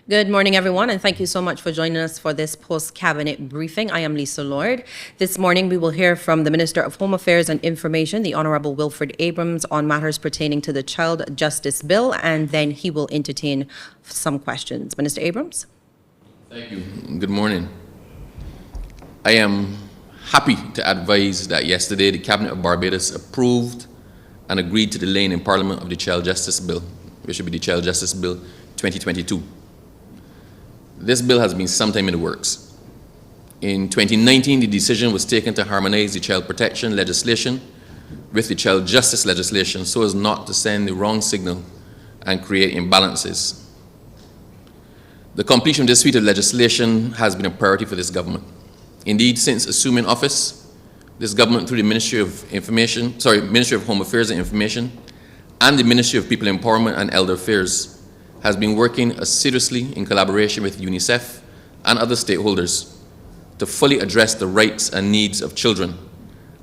Good morning, everyone, and thank you so much for joining us for this post-cabinet briefing. I am Lisa Lord. This morning, we will hear from the Minister of Home Affairs and Information, the Honourable Wilfred Abrams, on matters pertaining to the Child Justice Bill, and then he will entertain some questions. Minister Abrams. Thank you. Good morning. I am happy to advise that yesterday the Cabinet of Barbados approved and agreed to the laying in Parliament of the Child Justice Bill, which should be the Child Justice Bill 2022. This bill has been some time in the works. In 2019, the decision was taken to harmonize the child protection legislation with the child justice legislation so as not to send the wrong signal and create imbalances. The completion of this suite of legislation has been a priority for this government. Indeed, since assuming office, this government, through the Ministry of Home Affairs and Information and the Ministry of People Empowerment and Elder Affairs, has been working assiduously in collaboration with UNICEF and other stakeholders to fully address the rights and needs of children,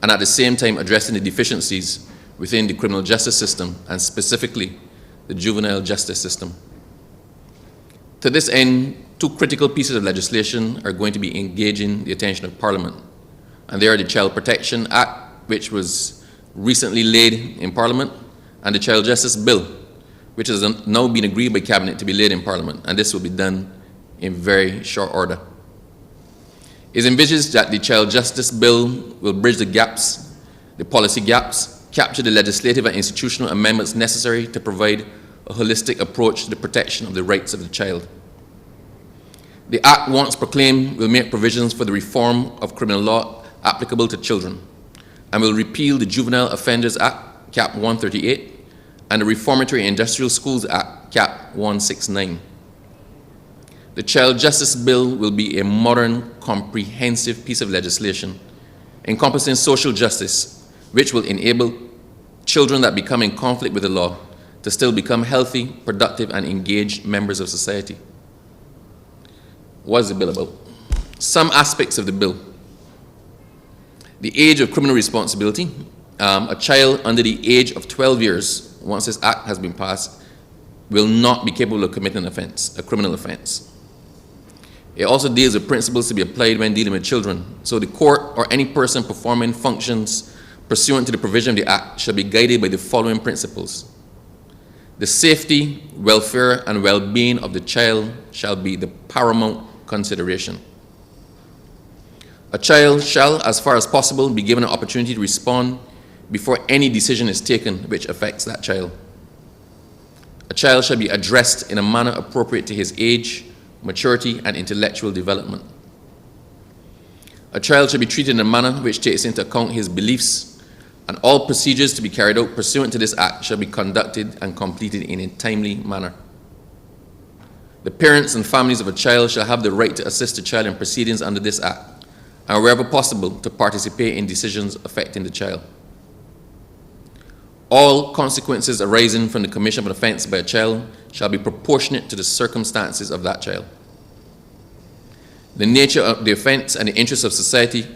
and at the same time addressing the deficiencies within the criminal justice system, and specifically the juvenile justice system. To this end, two critical pieces of legislation are going to be engaging the attention of Parliament, and they are the Child Protection Act, which was recently laid in Parliament, and the Child Justice Bill, which has now been agreed by Cabinet to be laid in Parliament, and this will be done in very short order. It is envisaged that the Child Justice Bill will bridge the gaps, the policy gaps, capture the legislative and institutional amendments necessary to provide a holistic approach to the protection of the rights of the child. The Act, once proclaimed, will make provisions for the reform of criminal law applicable to children, and will repeal the Juvenile Offenders Act, Cap 138, and the Reformatory Industrial Schools Act, Cap 169. The Child Justice Bill will be a modern, comprehensive piece of legislation encompassing social justice, which will enable children that become in conflict with the law to still become healthy, productive, and engaged members of society. What is the bill about? Some aspects of the bill. The age of criminal responsibility. A child under the age of 12 years, once this act has been passed, will not be capable of committing an offense, a criminal offense. It also deals with principles to be applied when dealing with children. So the court or any person performing functions pursuant to the provision of the act shall be guided by the following principles. The safety, welfare, and well-being of the child shall be the paramount consideration. A child shall, as far as possible, be given an opportunity to respond before any decision is taken which affects that child. A child shall be addressed in a manner appropriate to his age, maturity, and intellectual development. A child shall be treated in a manner which takes into account his beliefs, and all procedures to be carried out pursuant to this act shall be conducted and completed in a timely manner. The parents and families of a child shall have the right to assist the child in proceedings under this act, and wherever possible to participate in decisions affecting the child. All consequences arising from the commission of an offense by a child shall be proportionate to the circumstances of that child, the nature of the offense and the interests of society,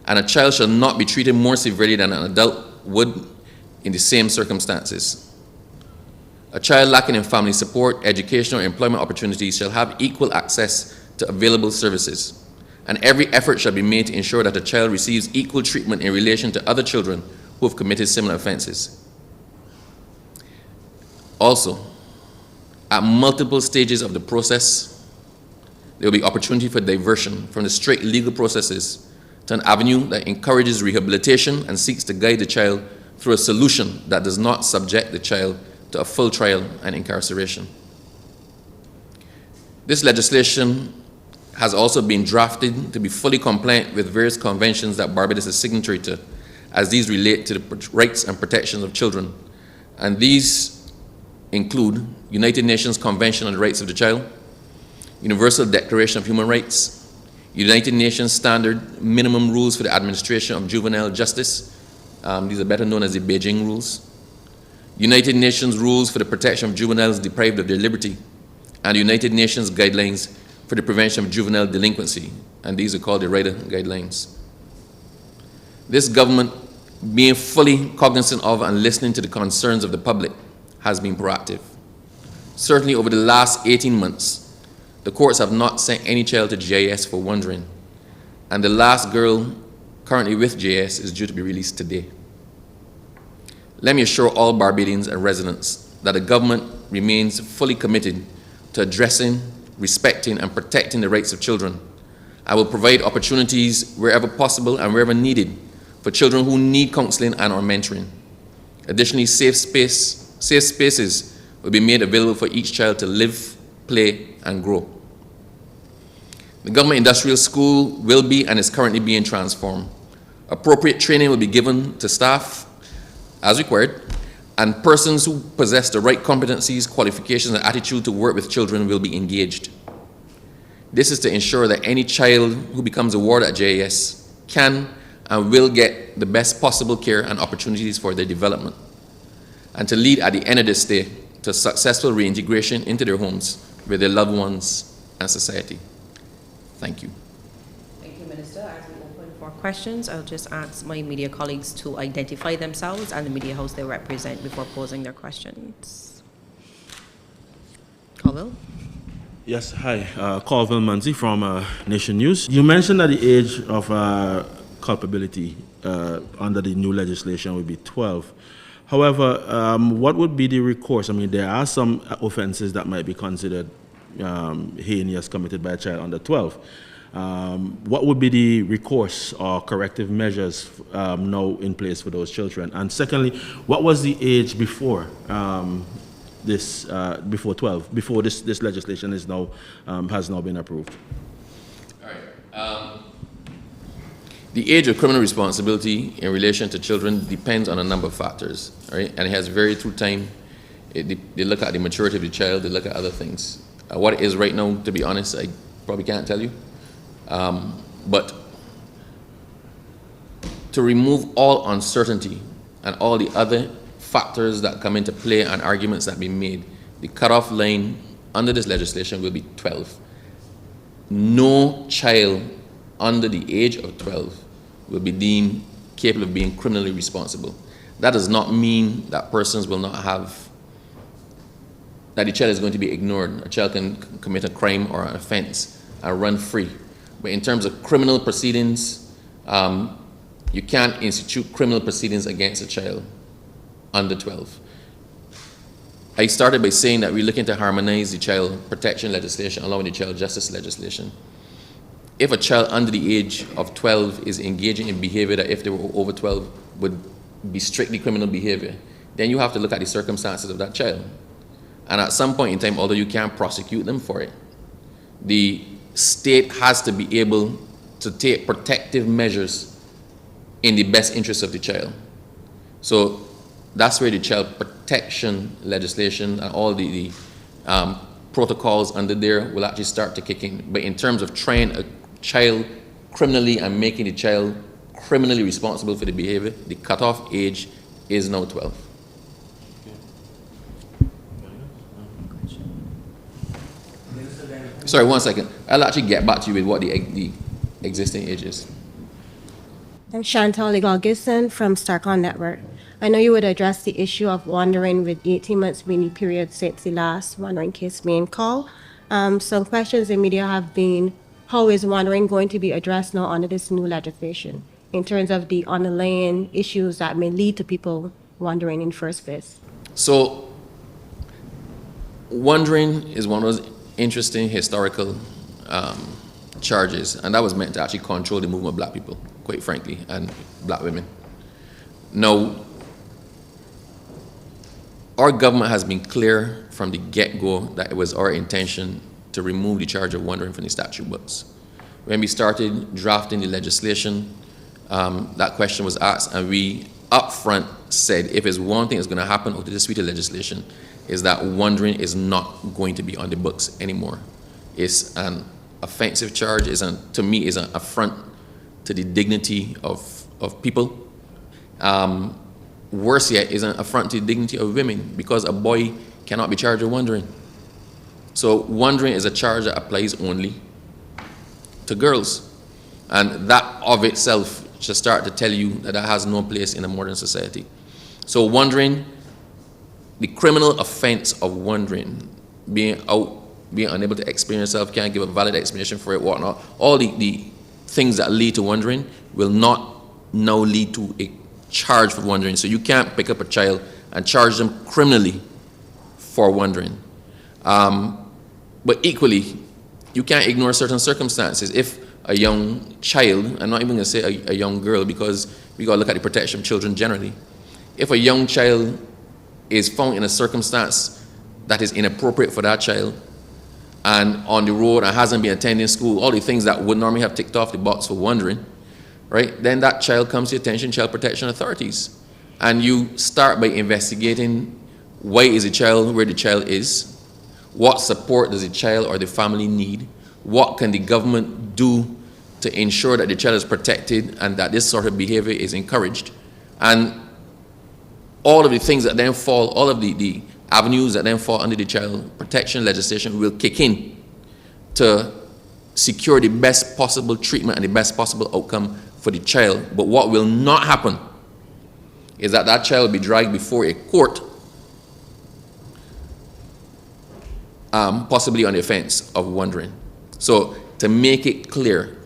and a child shall not be treated more severely than an adult would in the same circumstances. A child lacking in family support, education, or employment opportunities shall have equal access to available services, and every effort shall be made to ensure that a child receives equal treatment in relation to other children who have committed similar offenses. Also, at multiple stages of the process, there will be opportunity for diversion from the strict legal processes to an avenue that encourages rehabilitation and seeks to guide the child through a solution that does not subject the child to a full trial and incarceration. This legislation has also been drafted to be fully compliant with various conventions that Barbados is signatory to, as these relate to the rights and protections of children. And these include United Nations Convention on the Rights of the Child, Universal Declaration of Human Rights, United Nations Standard Minimum Rules for the Administration of Juvenile Justice, these are better known as the Beijing Rules, United Nations Rules for the Protection of Juveniles Deprived of their Liberty, and United Nations Guidelines for the Prevention of Juvenile Delinquency, and these are called the RIDA Guidelines. This government, being fully cognizant of and listening to the concerns of the public, has been proactive. Certainly over the last 18 months, The courts have not sent any child to JS for wandering, and the last girl currently with JS is due to be released today. Let me assure all Barbadians and residents that the government remains fully committed to addressing, respecting, and protecting the rights of children. I will provide opportunities wherever possible and wherever needed for children who need counseling and or mentoring. Additionally, safe spaces will be made available for each child to live, play, and grow. The government industrial school will be and is currently being transformed. Appropriate training will be given to staff as required, and persons who possess the right competencies, qualifications, and attitude to work with children will be engaged. This is to ensure that any child who becomes a ward at JAS can and will get the best possible care and opportunities for their development, and to lead at the end of this day to successful reintegration into their homes with their loved ones and society. Thank you. Thank you, Minister. As we open for questions, I'll just ask my media colleagues to identify themselves and the media house they represent before posing their questions. Colville? Yes, hi. Corporal Manzi from Nation News. You mentioned that the age of culpability under the new legislation would be 12. However, what would be the recourse? I mean, there are some offenses that might be considered heinous committed by a child under 12. What would be the recourse or corrective measures now in place for those children? And secondly, what was the age before before 12, before this legislation is now has now been approved? All right. The age of criminal responsibility in relation to children depends on a number of factors, right? And it has varied through time. They look at the maturity of the child, they look at other things. What it is right now, to be honest, I probably can't tell you. But to remove all uncertainty and all the other factors that come into play and arguments that be made, the cutoff line under this legislation will be 12. No child under the age of 12 will be deemed capable of being criminally responsible. That does not mean that persons will not have, that the child is going to be ignored. A child can commit a crime or an offense and run free. But in terms of criminal proceedings, you can't institute criminal proceedings against a child under 12. I started by saying that we're looking to harmonize the child protection legislation along with the child justice legislation. If a child under the age of 12 is engaging in behavior that if they were over 12 would be strictly criminal behavior, then you have to look at the circumstances of that child. And at some point in time, although you can't prosecute them for it, the state has to be able to take protective measures in the best interest of the child. So that's where the child protection legislation and all the protocols under there will actually start to kick in. But in terms of trying a child criminally and making the child criminally responsible for the behavior, the cutoff age is now 12. Sorry, 1 second. I'll actually get back to you with what the existing age is. I'm Chantal Legal-Gibson from Starcon Network. I know you would address the issue of wandering with 18 months waiting period since the last wandering case being called. Some questions in media have been, how is wandering going to be addressed now under this new legislation in terms of the underlying issues that may lead to people wandering in first place? So, wandering is one of those interesting historical charges, and that was meant to actually control the movement of black people, quite frankly, and black women. Now, our government has been clear from the get-go that it was our intention to remove the charge of wandering from the statute books. When we started drafting the legislation, that question was asked, and we upfront said, if it's one thing that's going to happen with this suite of legislation, is that wandering is not going to be on the books anymore. It's an offensive charge, to me, is an affront to the dignity of people. Worse yet, is an affront to the dignity of women, because a boy cannot be charged with wandering. So wandering is a charge that applies only to girls. And that of itself should start to tell you that that has no place in a modern society. So wandering, the criminal offense of wandering, being out being unable to explain yourself, can't give a valid explanation for it, whatnot. All the things that lead to wandering will not now lead to a charge for wandering. So you can't pick up a child and charge them criminally for wandering. But equally, you can't ignore certain circumstances. If a young child, I'm not even going to say a young girl, because we got to look at the protection of children generally. If a young child is found in a circumstance that is inappropriate for that child, and on the road and hasn't been attending school, all the things that would normally have ticked off the box for wandering, right? Then that child comes to your attention, child protection authorities. And you start by investigating why is the child where the child is, what support does the child or the family need, what can the government do to ensure that the child is protected and that this sort of behavior is encouraged. And all of the things that then fall, all of the avenues that then fall under the child protection legislation will kick in to secure the best possible treatment and the best possible outcome for the child. But what will not happen is that that child will be dragged before a court, possibly on the offense of wandering. So to make it clear,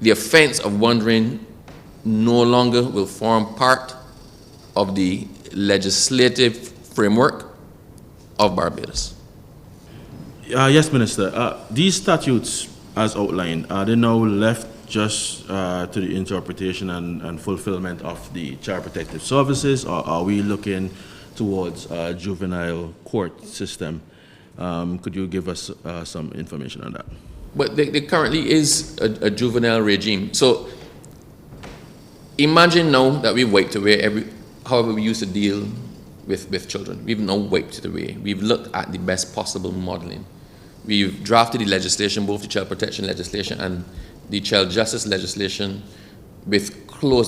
the offense of wandering no longer will form part of the legislative framework of Barbados. Yes, Minister. These statutes, as outlined, are they now left just to the interpretation and fulfillment of the Child Protective Services, or are we looking towards a juvenile court system? Could you give us some information on that? But there currently is a juvenile regime. So imagine now that we've wiped away however we used to deal with children. We've now wiped it away. We've looked at the best possible modeling. We've drafted the legislation, both the child protection legislation and the child justice legislation, with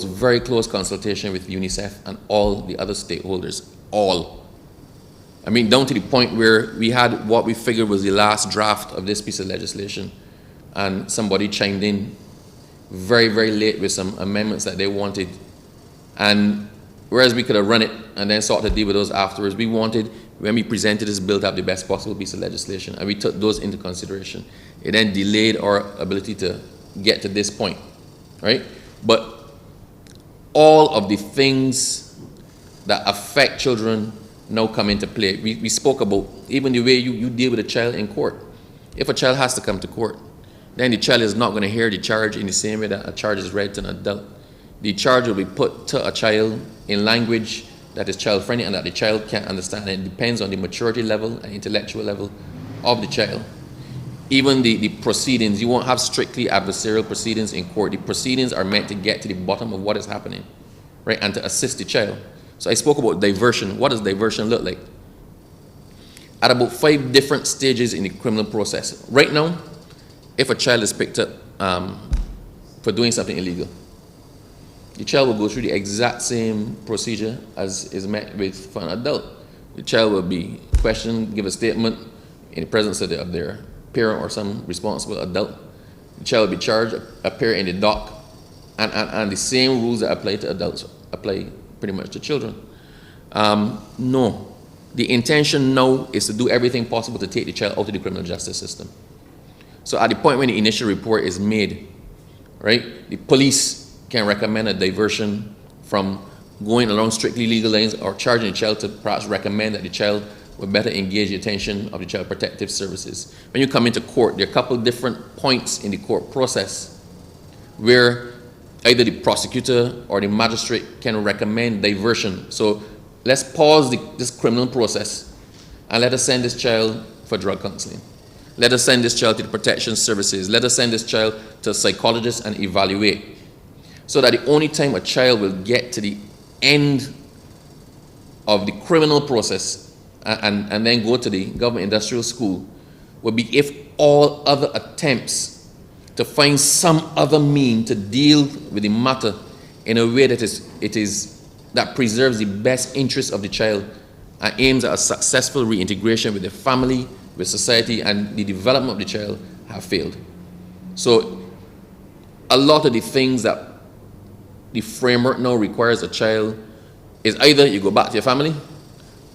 very close consultation with UNICEF and all the other stakeholders, all. I mean, down to the point where we had what we figured was the last draft of this piece of legislation, and somebody chimed in very, very late with some amendments that they wanted. And whereas we could have run it and then sought to deal with those afterwards, we wanted, when we presented this bill, to have the best possible piece of legislation, and we took those into consideration. It then delayed our ability to get to this point, right? But all of the things that affect children now come into play. We spoke about even the way you deal with a child in court. If a child has to come to court, then the child is not going to hear the charge in the same way that a charge is read to an adult. The charge will be put to a child in language that is child-friendly and that the child can understand. And it depends on the maturity level and intellectual level of the child. Even the proceedings, you won't have strictly adversarial proceedings in court. The proceedings are meant to get to the bottom of what is happening, right, and to assist the child. So I spoke about diversion. What does diversion look like? At about 5 different stages in the criminal process. Right now, if a child is picked up for doing something illegal, the child will go through the exact same procedure as is met with for an adult. The child will be questioned, give a statement in the presence of their parent or some responsible adult. The child will be charged, appear in the dock, and the same rules that apply to adults apply pretty much to children. No. The intention now is to do everything possible to take the child out of the criminal justice system. So at the point when the initial report is made, right, the police can recommend a diversion from going along strictly legal lines or charging the child to perhaps recommend that the child would better engage the attention of the child protective services. When you come into court, there are a couple different points in the court process where either the prosecutor or the magistrate can recommend diversion. So let's pause this criminal process and let us send this child for drug counseling. Let us send this child to the protection services. Let us send this child to a psychologist and evaluate. So that the only time a child will get to the end of the criminal process and then go to the government industrial school would be if all other attempts to find some other means to deal with the matter in a way that preserves the best interest of the child and aims at a successful reintegration with the family, with society, and the development of the child have failed. So a lot of the things that the framework now requires a child is either you go back to your family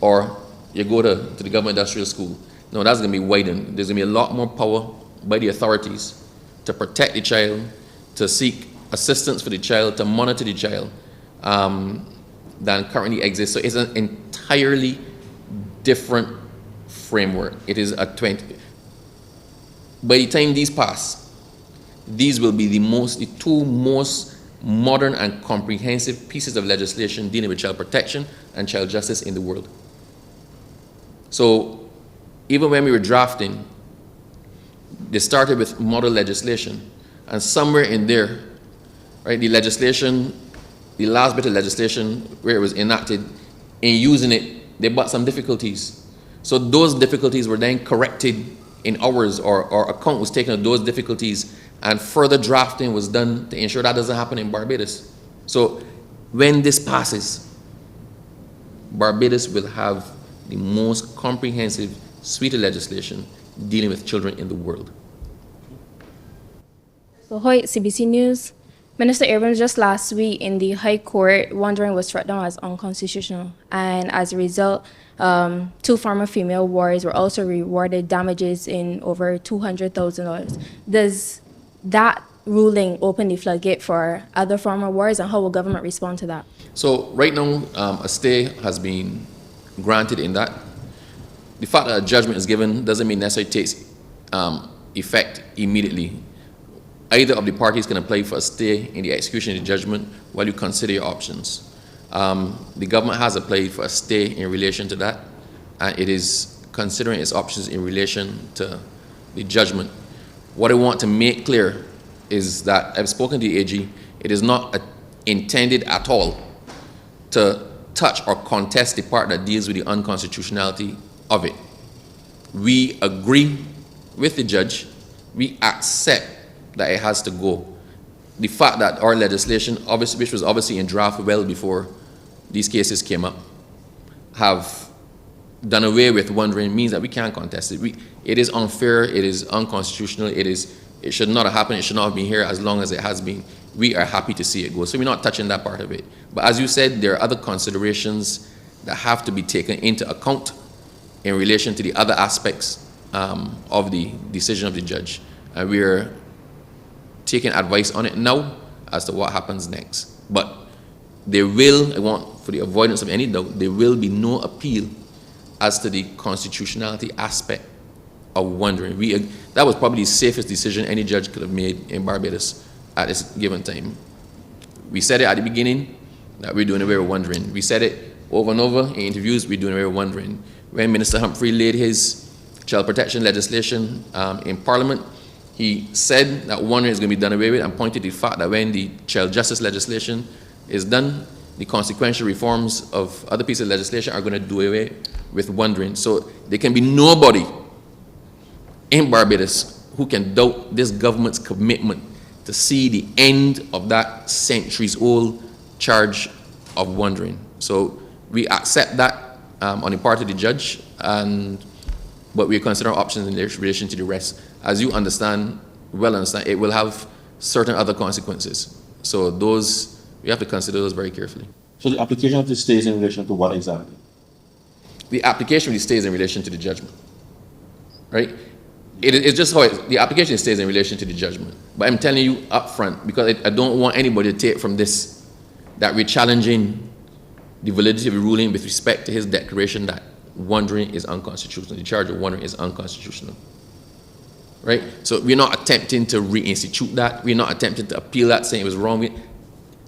or you go to the government industrial school. No, that's going to be widened. There's going to be a lot more power by the authorities to protect the child, to seek assistance for the child, to monitor the child, than currently exists. So it's an entirely different framework. It is a 20. By the time these pass, these will be the two most modern and comprehensive pieces of legislation dealing with child protection and child justice in the world. So even when we were drafting, they started with model legislation, and somewhere in there, right, the last bit of legislation where it was enacted, in using it, they brought some difficulties. So those difficulties were then corrected in hours, or account was taken of those difficulties, and further drafting was done to ensure that doesn't happen in Barbados. So when this passes, Barbados will have the most comprehensive suite of legislation dealing with children in the world. So, Hoyt, CBC News. Minister Abrams, just last week in the High Court, wandering was struck down as unconstitutional. And as a result, 2 former female warriors were also rewarded damages in over $200,000. Does that ruling open the floodgate for other former warriors, and how will government respond to that? So right now, a stay has been granted in that. The fact that a judgment is given doesn't mean necessarily takes effect immediately. Either of the parties can apply for a stay in the execution of the judgment while you consider your options. The government has applied for a stay in relation to that, and it is considering its options in relation to the judgment. What I want to make clear is that I've spoken to the AG. It is not intended at all to touch or contest the part that deals with the unconstitutionality of it. We agree with the judge. We accept that it has to go. The fact that our legislation, which was obviously in draft well before these cases came up, have done away with wandering means that we can't contest it. It is unfair, it is unconstitutional, it should not have happened, it should not have been here as long as it has been. We are happy to see it go. So we're not touching that part of it. But as you said, there are other considerations that have to be taken into account in relation to the other aspects of the decision of the judge. And we're taking advice on it now as to what happens next. But there will, I want, for the avoidance of any doubt, there will be no appeal as to the constitutionality aspect of wandering. That was probably the safest decision any judge could have made in Barbados at this given time. We said it at the beginning that we're doing away with wandering. We said it over and over in interviews, we're doing away with wandering. When Minister Humphrey laid his child protection legislation in Parliament, he said that wandering is going to be done away with, and pointed to the fact that when the child justice legislation is done, the consequential reforms of other pieces of legislation are going to do away with wandering. So there can be nobody in Barbados who can doubt this government's commitment to see the end of that centuries-old charge of wandering. So we accept that on the part of the judge, but we consider options in relation to the rest. As you understand, it will have certain other consequences. So those, we have to consider those very carefully. So the application of the stay is in relation to what exactly? The application of the stay is in relation to the judgment, right? It's just how the application stays in relation to the judgment. But I'm telling you up front, because I don't want anybody to take from this that we're challenging the validity of the ruling with respect to his declaration that wandering is unconstitutional. The charge of wandering is unconstitutional, right? So we're not attempting to reinstitute that. We're not attempting to appeal that, saying it was wrong.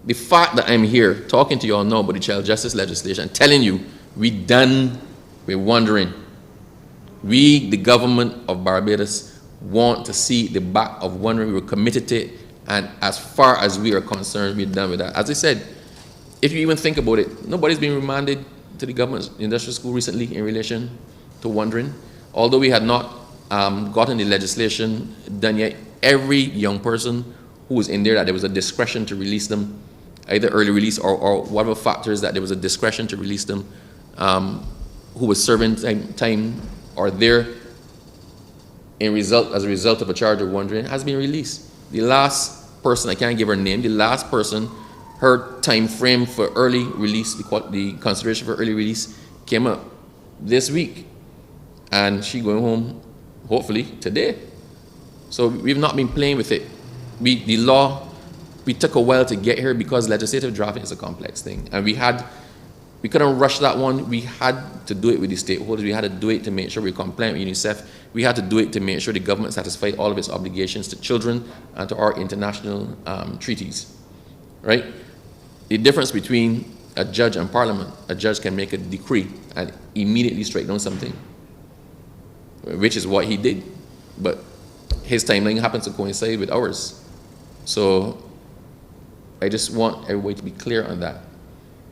The fact that I'm here talking to you all now about the child justice legislation, telling you we're done with wandering. We, the government of Barbados, want to see the back of wandering. We're committed to it, and as far as we are concerned, we're done with that. As I said, if you even think about it, nobody's been remanded to the government industrial school recently in relation to wandering. Although we had not gotten the legislation done yet, every young person who was in there, that there was a discretion to release them, either early release or whatever factors, that there was a discretion to release them, who was serving time or there as a result of a charge of wandering, has been released. The last person, I can't give her name, the last person, her time frame for early release, the consideration for early release came up this week. and she going home, hopefully, today. So we've not been playing with it. The law, we took a while to get here because legislative drafting is a complex thing. And we couldn't rush that one. We had to do it with the stakeholders. We had to do it to make sure we're compliant with UNICEF. We had to do it to make sure the government satisfied all of its obligations to children and to our international treaties, right? The difference between a judge and parliament, a judge can make a decree and immediately strike down something, which is what he did. But his timeline happens to coincide with ours. So I just want everybody to be clear on that.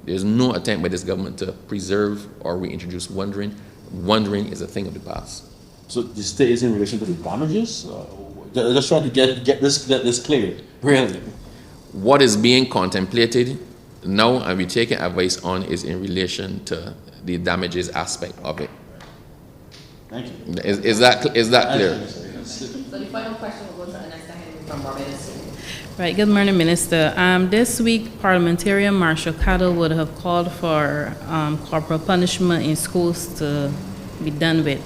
There's no attempt by this government to preserve or reintroduce wandering. Wandering is a thing of the past. So the state is in relation to the damages? Just trying to get this clear, really. What is being contemplated now and we're taking advice on is in relation to the damages aspect of it. Thank you. Is that clear? So the final question will go to Anesta Henry from Barbados. Right. Good morning, Minister. This week, parliamentarian Marshall Cattle would have called for corporal punishment in schools to be done with.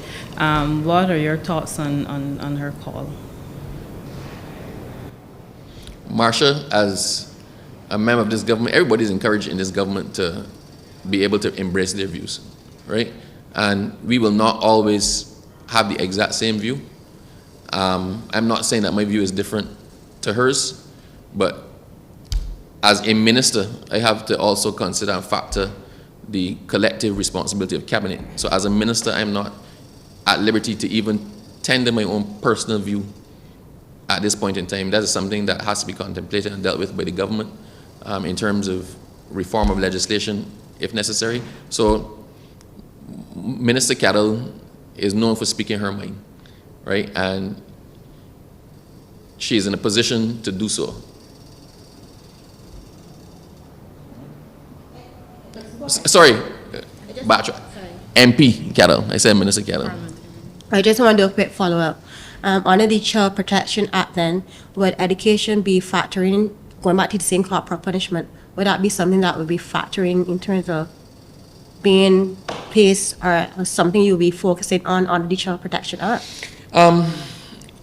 What are your thoughts on her call? Marsha, as a member of this government, everybody's encouraged in this government to be able to embrace their views, right? And we will not always have the exact same view. I'm not saying that my view is different to hers, but as a minister, I have to also consider and factor the collective responsibility of cabinet. So as a minister, I'm not at liberty to even tender my own personal view at this point in time. That is something that has to be contemplated and dealt with by the government in terms of reform of legislation, if necessary. So Minister Cattle is known for speaking her mind, right? And she is in a position to do so. Sorry, backtrack. MP Cattle. I said Minister Cattle. I just want to do a quick follow-up. Under the Child Protection Act then, would education be factoring, going back to the same corporal punishment, would that be something that would be factoring in terms of being placed or something you'll be focusing on under the Child Protection Act?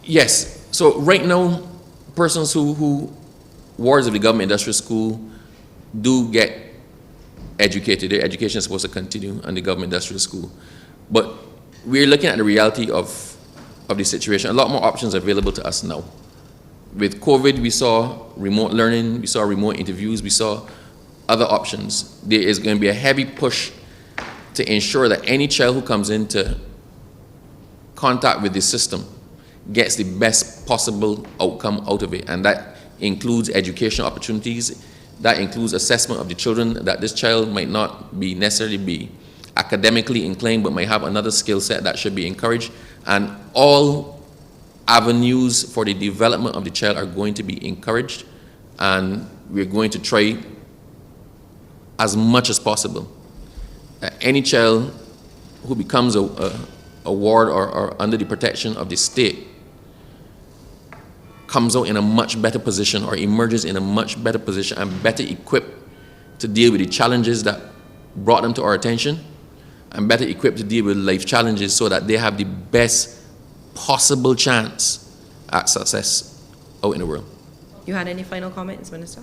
Yes. So right now, persons who wards of the government industrial school do get educated. Their education is supposed to continue in the government industrial school. But we're looking at the reality of the situation. A lot more options are available to us now. With COVID, we saw remote learning, we saw remote interviews, we saw other options. There is going to be a heavy push to ensure that any child who comes into contact with the system gets the best possible outcome out of it. And that includes educational opportunities. That includes assessment of the children, that this child might not be necessarily be academically inclined, but might have another skill set that should be encouraged. And all avenues for the development of the child are going to be encouraged. And we're going to try as much as possible. Any child who becomes a ward or under the protection of the state comes out in a much better position or emerges in a much better position and better equipped to deal with the challenges that brought them to our attention and better equipped to deal with life challenges so that they have the best possible chance at success out in the world. You had any final comments, Minister?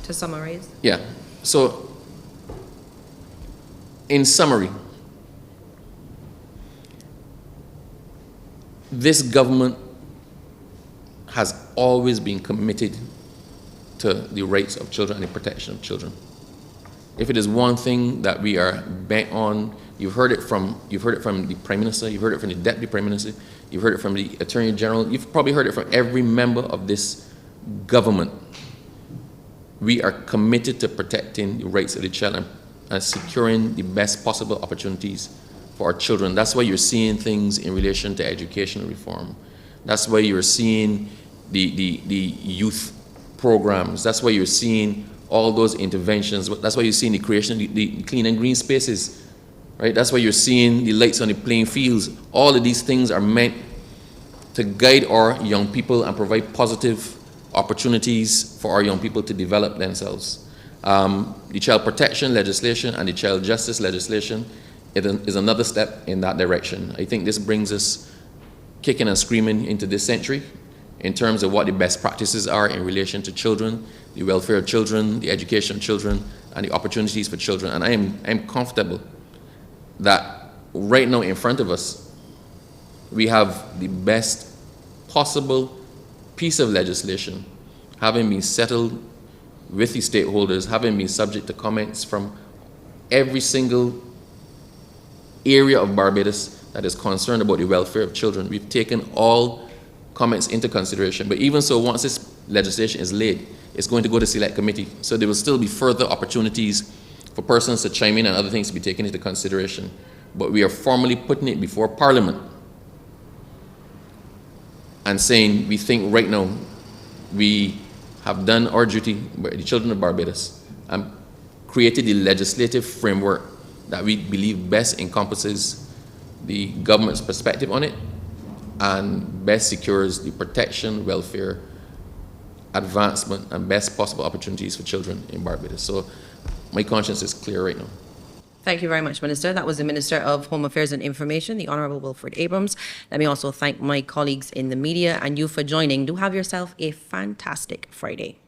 To summarize? Yeah. So, in summary, this government has always been committed to the rights of children and the protection of children. If it is one thing that we are bent on, you've heard it from the Prime Minister, you've heard it from the Deputy Prime Minister, you've heard it from the Attorney General, you've probably heard it from every member of this government. We are committed to protecting the rights of the child and securing the best possible opportunities for our children. That's why you're seeing things in relation to educational reform. That's why you're seeing the youth programs. That's why you're seeing all those interventions. That's why you're seeing the creation of the clean and green spaces, right? That's why you're seeing the lights on the playing fields. All of these things are meant to guide our young people and provide positive opportunities for our young people to develop themselves. The child protection legislation and the child justice legislation it is another step in that direction. I think this brings us kicking and screaming into this century in terms of what the best practices are in relation to children, the welfare of children, the education of children, and the opportunities for children. And I am comfortable that right now in front of us, we have the best possible piece of legislation, having been settled with the stakeholders, having been subject to comments from every single area of Barbados that is concerned about the welfare of children. We've taken all comments into consideration, but even so, once this legislation is laid, it's going to go to select committee. So there will still be further opportunities for persons to chime in and other things to be taken into consideration. But we are formally putting it before Parliament and saying we think right now we have done our duty by the children of Barbados and created the legislative framework that we believe best encompasses the government's perspective on it and best secures the protection, welfare, advancement, and best possible opportunities for children in Barbados. So my conscience is clear right now. Thank you very much, Minister. That was the Minister of Home Affairs and Information, the Honourable Wilfred Abrams. Let me also thank my colleagues in the media and you for joining. Do have yourself a fantastic Friday.